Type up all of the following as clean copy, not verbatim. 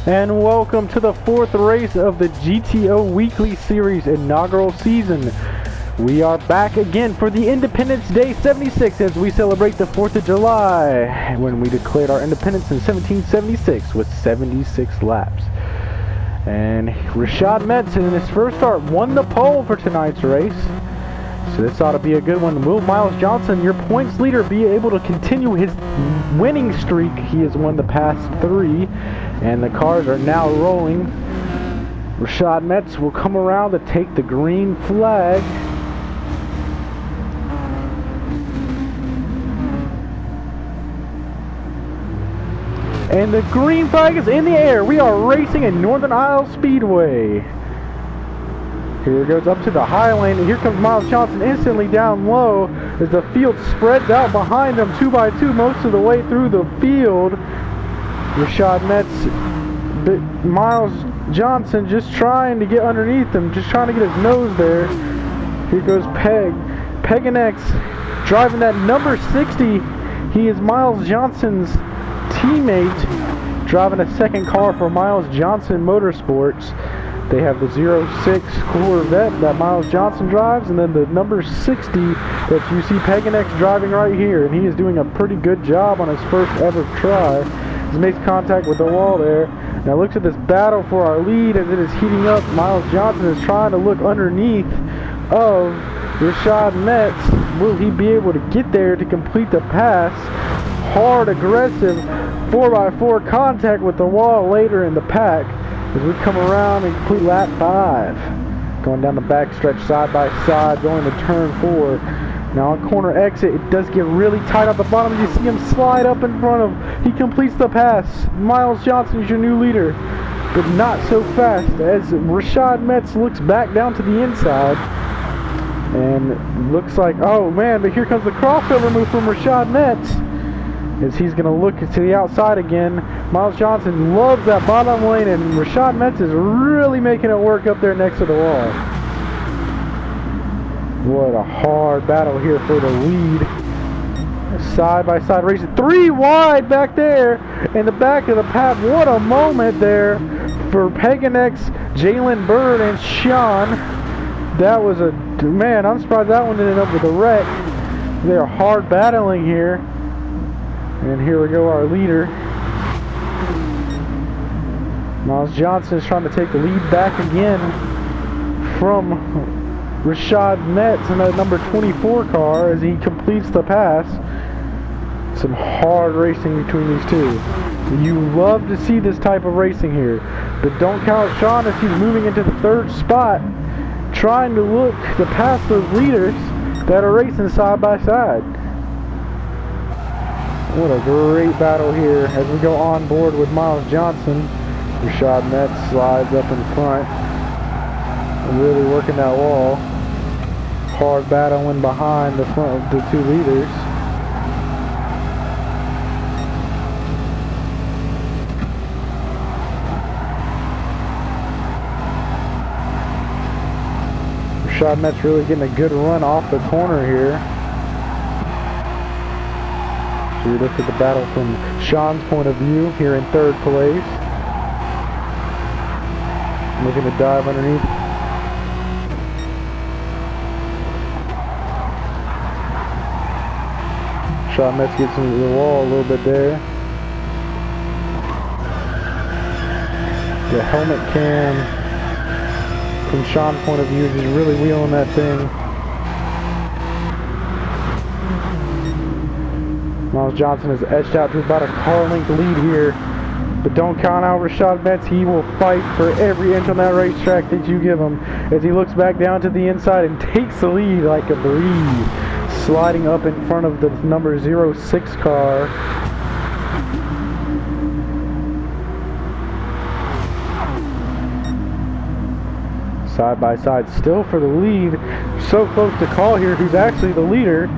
And welcome to the fourth race of the GTO Weekly Series inaugural season. We are back again for the Independence Day 76 as we celebrate the 4th of July when we declared our independence in 1776 with 76 laps. And Rashad Metz in his first start won the pole for tonight's race. So this ought to be a good one. Will Miles Johnson, your points leader, be able to continue his winning streak? He has won the past 3, and the cars are now rolling. Rashad Metz will come around to take the green flag. And the green flag is in the air. We are racing at Northern Isle Speedway. Here it goes up to the high lane, and here comes Miles Johnson instantly down low as the field spreads out behind him 2 by 2 most of the way through the field. Rashad Metz, Miles Johnson just trying to get underneath him, just trying to get his nose there. Here goes Peganex driving that number 60. He is Miles Johnson's teammate, driving a second car for Miles Johnson Motorsports. They have the 06 Corvette that Miles Johnson drives, and then the number 60 that you see Peganex driving right here, and he is doing a pretty good job on his first ever try. He makes contact with the wall there. Now looks at this battle for our lead as it is heating up. Miles Johnson is trying to look underneath of Rashad Metz. Will he be able to get there to complete the pass? Hard, aggressive 4x4 contact with the wall later in the pack as we come around and complete lap 5. Going down the back stretch side by side, going to turn 4. Now on corner exit, it does get really tight at the bottom. You see him slide up in front of, he completes the pass. Miles Johnson is your new leader, but not so fast as Rashad Metz looks back down to the inside. And looks like, oh man, but here comes the crossover move from Rashad Metz as he's going to look to the outside again. Miles Johnson loves that bottom lane, and Rashad Metz is really making it work up there next to the wall. What a hard battle here for the lead. Side-by-side racing. 3 wide back there in the back of the pack. What a moment there for Peganex, Jalen Bird, and Sean. That was a, man, I'm surprised that one ended up with a wreck. They're hard battling here. And here we go, our leader. Miles Johnson is trying to take the lead back again from Rashad Metz in that number 24 car as he completes the pass. Some hard racing between these two. You love to see this type of racing here. But don't count Sean as he's moving into the 3rd spot, trying to look to pass those leaders that are racing side by side. What a great battle here as we go on board with Miles Johnson. Rashad Metz slides up in front, really working that wall. Hard battling behind the front of the 2 leaders. Rashad Metz really getting a good run off the corner here. So we look at the battle from Sean's point of view here in 3rd place. Looking to dive underneath. Rashad Metz gets into the wall a little bit there. The helmet cam from Sean's point of view is just really wheeling that thing. Miles Johnson is edged out to about a car length lead here. But don't count out Rashad Metz. He will fight for every inch on that racetrack that you give him as he looks back down to the inside and takes the lead like a breeze, sliding up in front of the number 06 car. Side by side still for the lead. So close to call here who's actually the leader.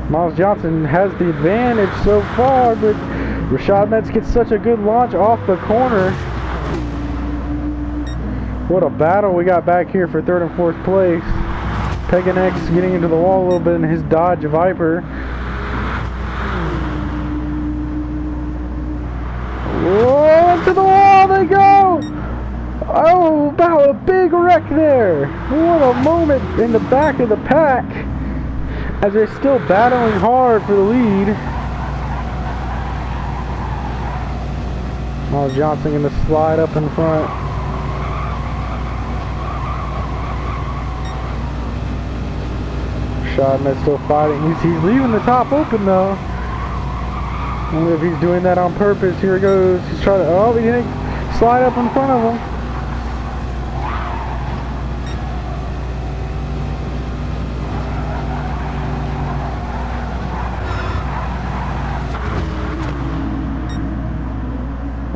Miles Johnson has the advantage so far, but Rashad Metz gets such a good launch off the corner. What a battle we got back here for 3rd and 4th place. Peganex getting into the wall a little bit in his Dodge Viper. Whoa, to the wall they go! wreck there. What a moment in the back of the pack as they're still battling hard for the lead. Miles Johnson going to slide up in front. Shotman's still fighting. He's leaving the top open though. I wonder if he's doing that on purpose. Here he goes. He's trying to. Oh, he didn't slide up in front of him.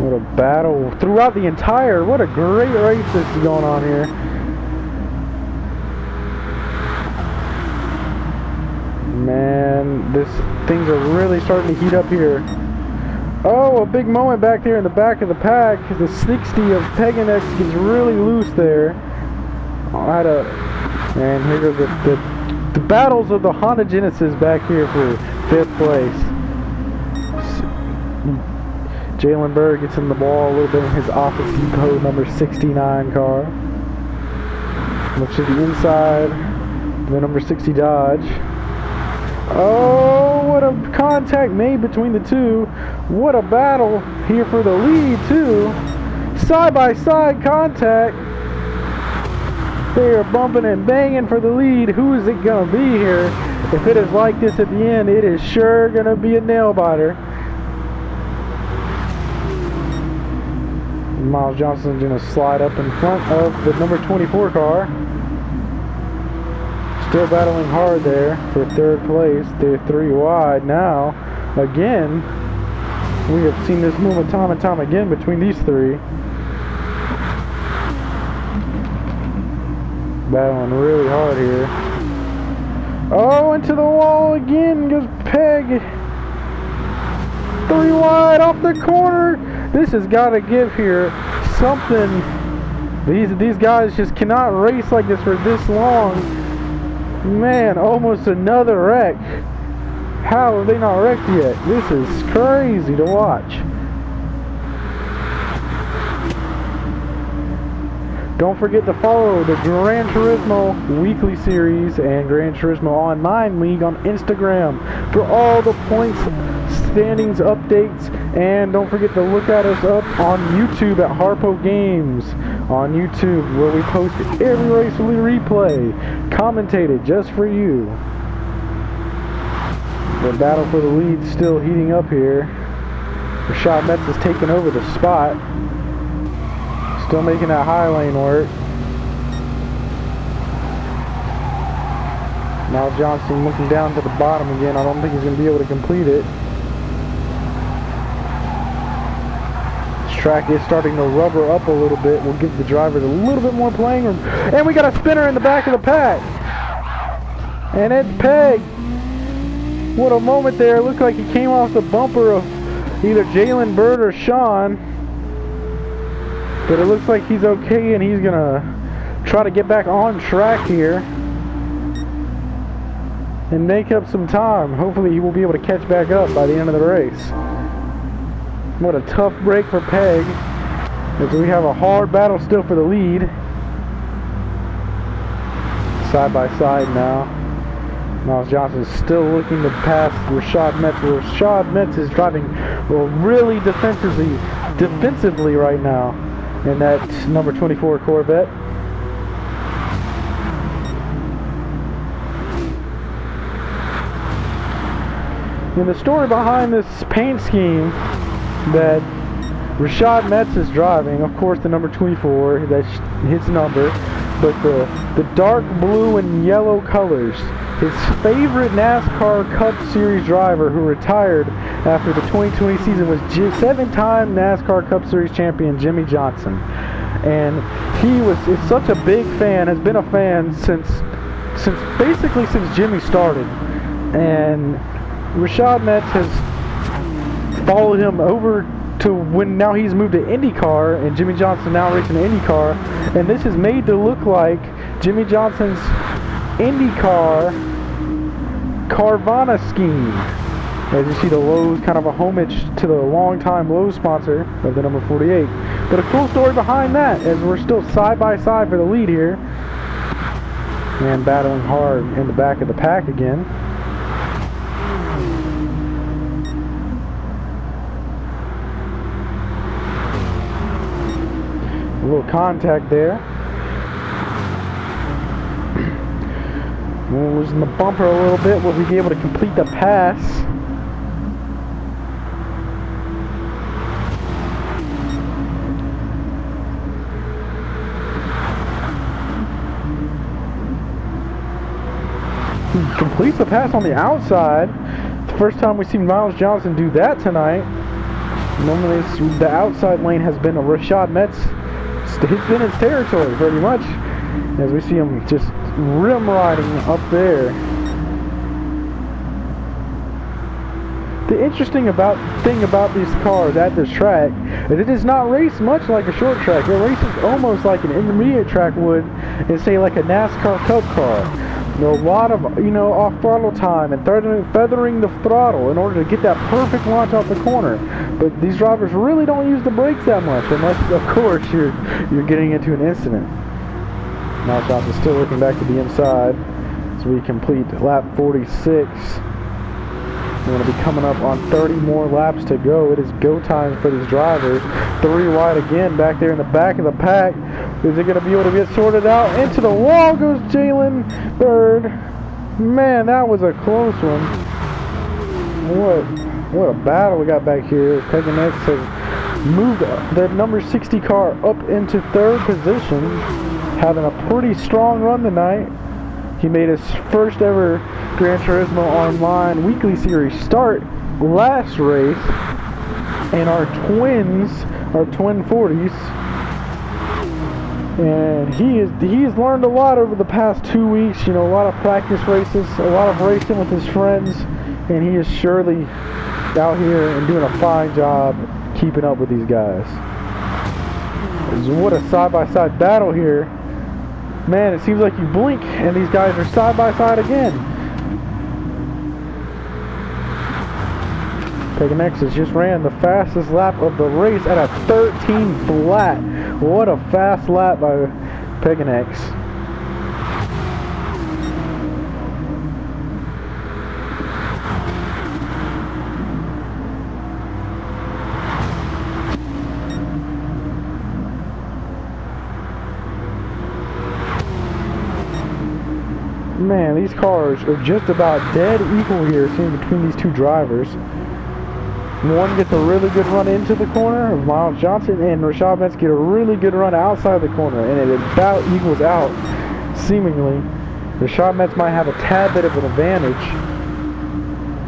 What a battle throughout the entire. What a great race this is going on here. Man, things are really starting to heat up here. Oh, a big moment back there in the back of the pack. The 60 of Peganex gets really loose there. And here goes the battles of the Honda Genesis back here for 5th place. Jalen Berg gets in the ball a little bit in his Office Depot number 69 car. Looks to the inside, the number 60 Dodge. Oh, what a contact made between the two. What a battle here for the lead, too. Side-by-side contact. They are bumping and banging for the lead. Who is it going to be here? If it is like this at the end, it is sure going to be a nail-biter. Miles Johnson's going to slide up in front of the number 24 car. Still battling hard there for 3rd place. They're 3 wide now. Again, we have seen this movement time and time again between these 3. Battling really hard here. Oh, into the wall again goes Peg. 3 wide off the corner. This has got to give here something. These guys just cannot race like this for this long. Man, almost another wreck. How have they not wrecked yet? This is crazy to watch. Don't forget to follow the Gran Turismo Weekly Series and Gran Turismo Online League on Instagram for all the points, standings, updates, and don't forget to look at us up on YouTube at Harpo Games on YouTube, where we post every race we replay, commentated just for you. The battle for the lead still heating up here. Rashad Metz is taking over the spot. Still making that high lane work. Miles Johnson looking down to the bottom again. I don't think he's going to be able to complete it. This track is starting to rubber up a little bit. We'll give the drivers a little bit more playing room. And we got a spinner in the back of the pack. And it's Peg. What a moment there. It looked like he came off the bumper of either Jalen Bird or Sean. But it looks like he's okay, and he's going to try to get back on track here and make up some time. Hopefully he will be able to catch back up by the end of the race. What a tough break for Peg, as we have a hard battle still for the lead. Side by side now. Miles Johnson is still looking to pass Rashad Metz. Rashad Metz is driving really defensively right now in that number 24 Corvette. And the story behind this paint scheme that Rashad Metz is driving, of course the number 24, that's his number, but the dark blue and yellow colors. His favorite NASCAR Cup Series driver who retired after the 2020 season was 7-time NASCAR Cup Series champion Jimmie Johnson. And is such a big fan, has been a fan since basically since Jimmie started. And Rashad Metz has followed him over to when now he's moved to IndyCar, and Jimmie Johnson now racing IndyCar. And this is made to look like Jimmie Johnson's IndyCar Carvana scheme. As you see, the Lowe's kind of a homage to the long-time Lowe's sponsor of the number 48. But a cool story behind that, as we're still side by side for the lead here. And battling hard in the back of the pack again. A little contact there. We're losing the bumper a little bit. Will we be able to complete the pass? He completes the pass on the outside. It's the first time we've seen Miles Johnson do that tonight. Normally the outside lane has been a Rashad Metz. It's been his territory pretty much. As we see him just rim riding up there. The interesting thing about these cars at this track is it does not race much like a short track. It races almost like an intermediate track would in, say, like a NASCAR Cup car. A lot of, off throttle time and feathering the throttle in order to get that perfect launch off the corner. But these drivers really don't use the brakes that much, unless, of course, you're getting into an incident. Miles Johnson still looking back to the inside as we complete lap 46. We're going to be coming up on 30 more laps to go. It is go time for these drivers. 3 wide again back there in the back of the pack. Is it going to be able to get sorted out? Into the wall goes Jalen Bird. Man, that was a close one. What a battle we got back here. Peggy Next has moved the number 60 car up into 3rd position. Having a pretty strong run tonight. He made his first ever Gran Turismo Online weekly series start last race. And our twin 40s. And he has learned a lot over the past 2 weeks. A lot of practice races, a lot of racing with his friends, and he is surely out here and doing a fine job keeping up with these guys. What a side-by-side battle here. Man, it seems like you blink and these guys are side-by-side again. Peganex has just ran the fastest lap of the race at a 13 flat. What a fast lap by Peganex. Man, these cars are just about dead equal here, seen between these two drivers. One gets a really good run into the corner of Miles Johnson, and Rashad Metz get a really good run outside the corner, and it about equals out, seemingly. Rashad Metz might have a tad bit of an advantage.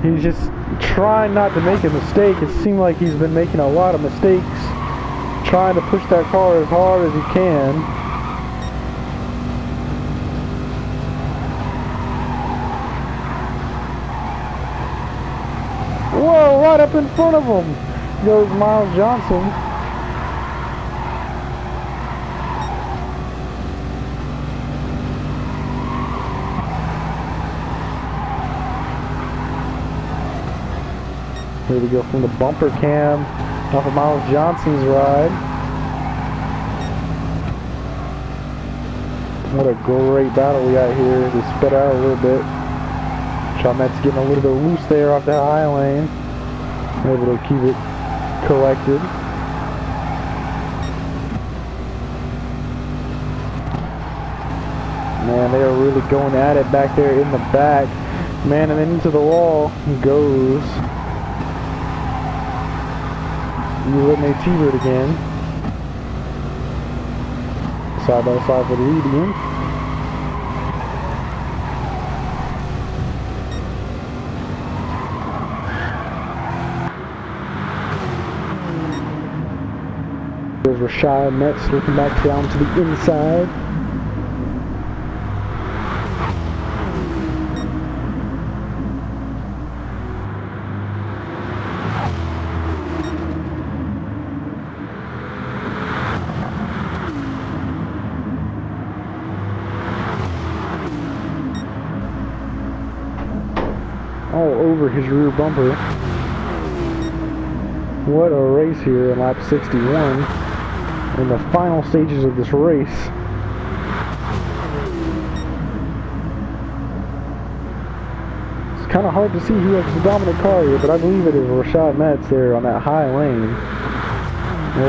He's just trying not to make a mistake. It seemed like he's been making a lot of mistakes, trying to push that car as hard as he can. Whoa, right up in front of him goes Miles Johnson. Here we go from the bumper cam off of Miles Johnson's ride. What a great battle we got here. They sped out a little bit. Metz getting a little bit loose there off that high lane. Able to keep it collected. Man, they are really going at it back there in the back. Man, and then into the wall he goes. Whitney T-Bird again. Side by side for the lead again. There's Rashad Metz looking back down to the inside. all over his rear bumper. What a race here in lap 61 in the final stages of this race. It's kind of hard to see who has the dominant car here, but I believe it is Rashad Metz there on that high lane.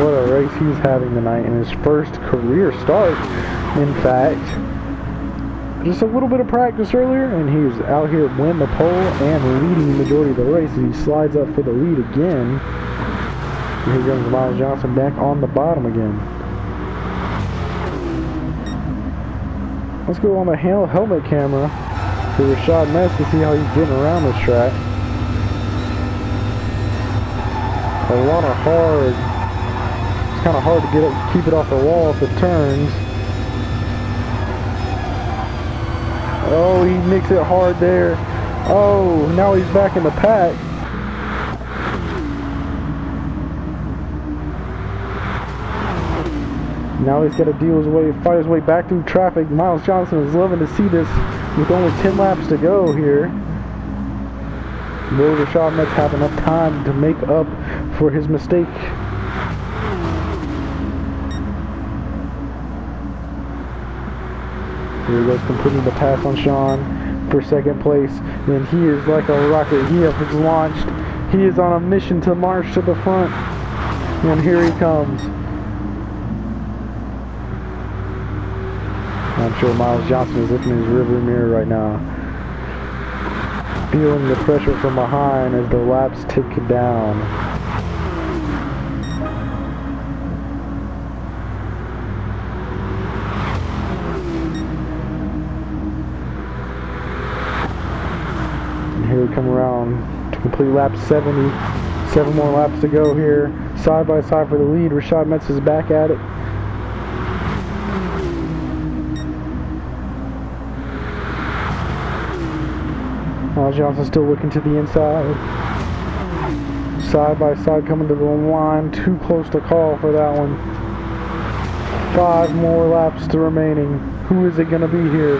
What a race he's having tonight in his first career start, in fact. Just a little bit of practice earlier, and he was out here winning the pole and leading the majority of the race. He slides up for the lead again. And here comes Miles Johnson back on the bottom again. Let's go on the helmet camera for Rashad Metz to see how he's getting around this track. A lot of hard. It's kind of hard to keep it off the wall if it turns. Oh, he makes it hard there. Oh, now he's back in the pack. Now he's got to fight his way back through traffic. Miles Johnson is loving to see this with only 10 laps to go here. Will Rashad Metz have enough time to make up for his mistake? Here he goes, completing the pass on Sean for second place. And he is like a rocket. He has launched. He is on a mission to march to the front. And here he comes. I'm sure Miles Johnson is looking in his rearview mirror right now, feeling the pressure from behind as the laps tick down. Here we come around to complete lap 70. 7 more laps to go here. Side by side for the lead. Rashad Metz is back at it. Miles Johnson still looking to the inside. Side by side coming to the line. Too close to call for that one. 5 more laps to remaining. Who is it going to be here?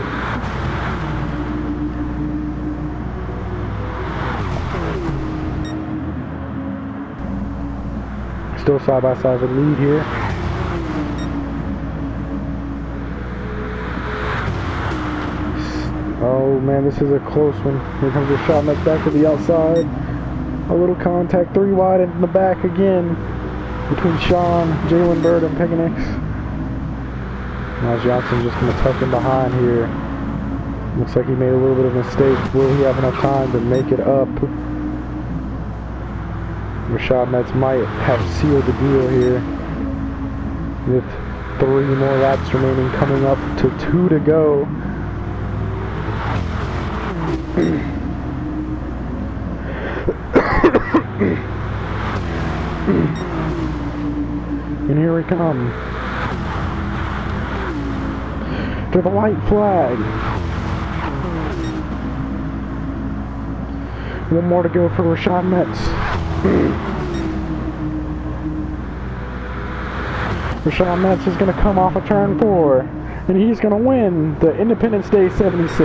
Still side by side with the lead here. Oh man, this is a close one. Here comes Rashad Metz back to the outside. A little contact, 3 wide in the back again between Sean, Jalen Bird, and Peganix. Miles Johnson just going to tuck in behind here. Looks like he made a little bit of a mistake. Will he have enough time to make it up? Rashad Metz might have sealed the deal here with 3 more laps remaining, coming up to 2 to go. And here we come to the white flag. 1 more to go for Rashad Metz. Rashad Metz is going to come off of turn 4, and he's going to win the Independence Day 76.